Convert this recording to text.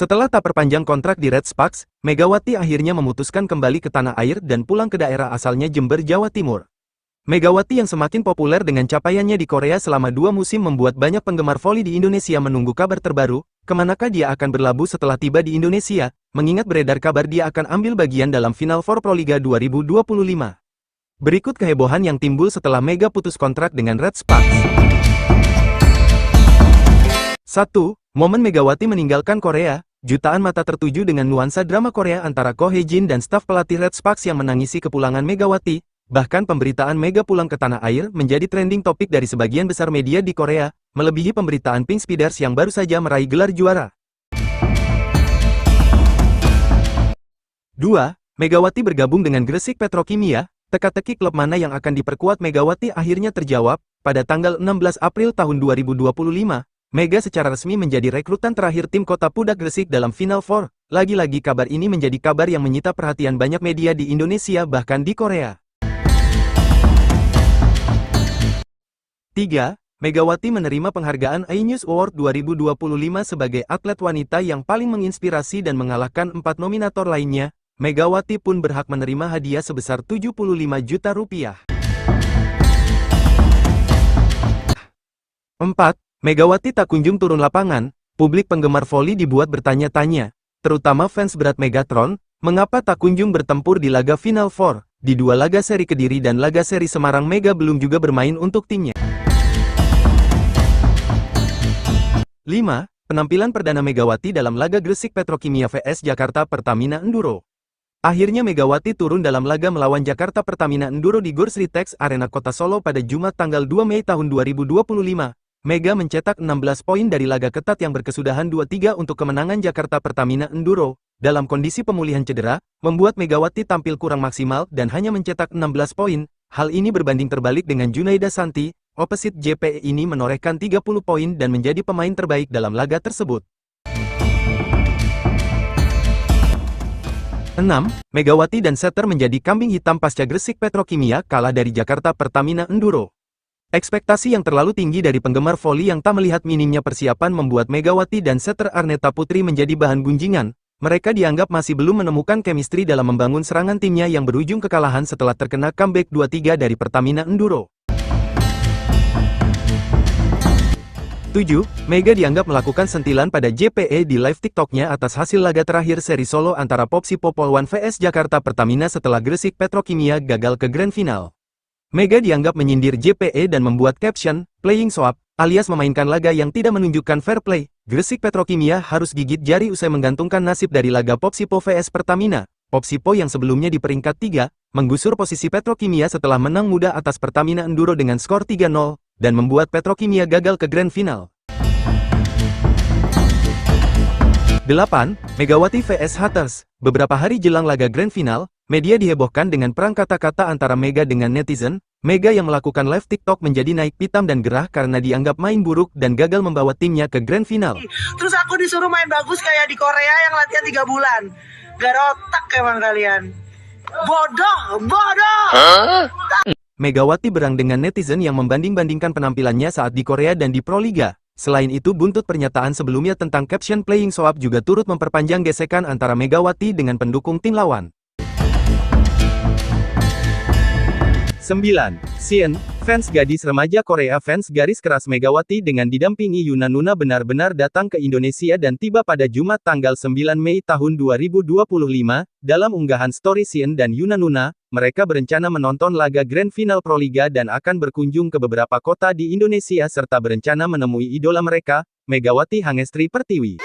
Setelah tak perpanjang kontrak di Red Sparks, Megawati akhirnya memutuskan kembali ke tanah air dan pulang ke daerah asalnya Jember, Jawa Timur. Megawati yang semakin populer dengan capaiannya di Korea selama 2 musim membuat banyak penggemar voli di Indonesia menunggu kabar terbaru, kemanakah dia akan berlabuh setelah tiba di Indonesia, mengingat beredar kabar dia akan ambil bagian dalam Final Four Proliga 2025. Berikut kehebohan yang timbul setelah Mega putus kontrak dengan Red Sparks. 1. Momen Megawati meninggalkan Korea, jutaan mata tertuju dengan nuansa drama Korea antara Ko Hye-jin dan staf pelatih Red Sparks yang menangisi kepulangan Megawati, bahkan pemberitaan Mega pulang ke tanah air menjadi trending topik dari sebagian besar media di Korea, melebihi pemberitaan Pink Speeders yang baru saja meraih gelar juara. 2. Megawati bergabung dengan Gresik Petrokimia, teka-teki klub mana yang akan diperkuat Megawati akhirnya terjawab, pada tanggal 16 April tahun 2025. Mega secara resmi menjadi rekrutan terakhir tim Kota Pudak Gresik dalam Final Four. Lagi-lagi kabar ini menjadi kabar yang menyita perhatian banyak media di Indonesia bahkan di Korea. 3. Megawati menerima penghargaan iNews Award 2025 sebagai atlet wanita yang paling menginspirasi dan mengalahkan 4 nominator lainnya. Megawati pun berhak menerima hadiah sebesar 75 juta rupiah. 4. Megawati tak kunjung turun lapangan, publik penggemar voli dibuat bertanya-tanya, terutama fans berat Megatron, mengapa tak kunjung bertempur di laga Final Four. Di 2 laga seri Kediri dan laga seri Semarang Mega belum juga bermain untuk timnya. 5. Penampilan perdana Megawati dalam laga Gresik Petrokimia vs Jakarta Pertamina Enduro. Akhirnya Megawati turun dalam laga melawan Jakarta Pertamina Enduro di Gor Sritex Arena Kota Solo pada Jumat tanggal 2 Mei tahun 2025. Mega mencetak 16 poin dari laga ketat yang berkesudahan 2-3 untuk kemenangan Jakarta Pertamina Enduro. Dalam kondisi pemulihan cedera, membuat Megawati tampil kurang maksimal dan hanya mencetak 16 poin. Hal ini berbanding terbalik dengan Junaida Santi, opposite JPE ini menorehkan 30 poin dan menjadi pemain terbaik dalam laga tersebut. 6. Megawati dan Setter menjadi kambing hitam pasca Gresik Petrokimia kalah dari Jakarta Pertamina Enduro. Ekspektasi yang terlalu tinggi dari penggemar voli yang tak melihat minimnya persiapan membuat Megawati dan Setter Arneta Putri menjadi bahan gunjingan. Mereka dianggap masih belum menemukan chemistry dalam membangun serangan timnya yang berujung kekalahan setelah terkena comeback 2-3 dari Pertamina Enduro. 7. Mega dianggap melakukan sentilan pada JPE di live TikToknya atas hasil laga terakhir seri solo antara Popsipo Polwan vs Jakarta Pertamina setelah Gresik Petrokimia gagal ke Grand Final. Mega dianggap menyindir JPE dan membuat caption, playing soap, alias memainkan laga yang tidak menunjukkan fair play. Gresik Petrokimia harus gigit jari usai menggantungkan nasib dari laga Popsipo vs Pertamina. Popsipo yang sebelumnya di peringkat 3, menggusur posisi Petrokimia setelah menang mudah atas Pertamina Enduro dengan skor 3-0, dan membuat Petrokimia gagal ke Grand Final. 8. Megawati vs Haters. Beberapa hari jelang laga Grand Final, media dihebohkan dengan perang kata-kata antara Mega dengan netizen. Mega yang melakukan live TikTok menjadi naik pitam dan gerah karena dianggap main buruk dan gagal membawa timnya ke Grand Final. Terus aku disuruh main bagus kayak di Korea yang latihan 3 bulan. Gak ada otak emang kalian. Bodoh, bodoh. Megawati berang dengan netizen yang membanding-bandingkan penampilannya saat di Korea dan di Proliga. Selain itu buntut pernyataan sebelumnya tentang caption playing soap juga turut memperpanjang gesekan antara Megawati dengan pendukung tim lawan. 9. Sien, fans gadis remaja Korea fans garis keras Megawati dengan didampingi Yuna Nuna benar-benar datang ke Indonesia dan tiba pada Jumat tanggal 9 Mei tahun 2025. Dalam unggahan story Sien dan Yuna Nuna, mereka berencana menonton laga Grand Final Proliga dan akan berkunjung ke beberapa kota di Indonesia serta berencana menemui idola mereka, Megawati Hangestri Pertiwi.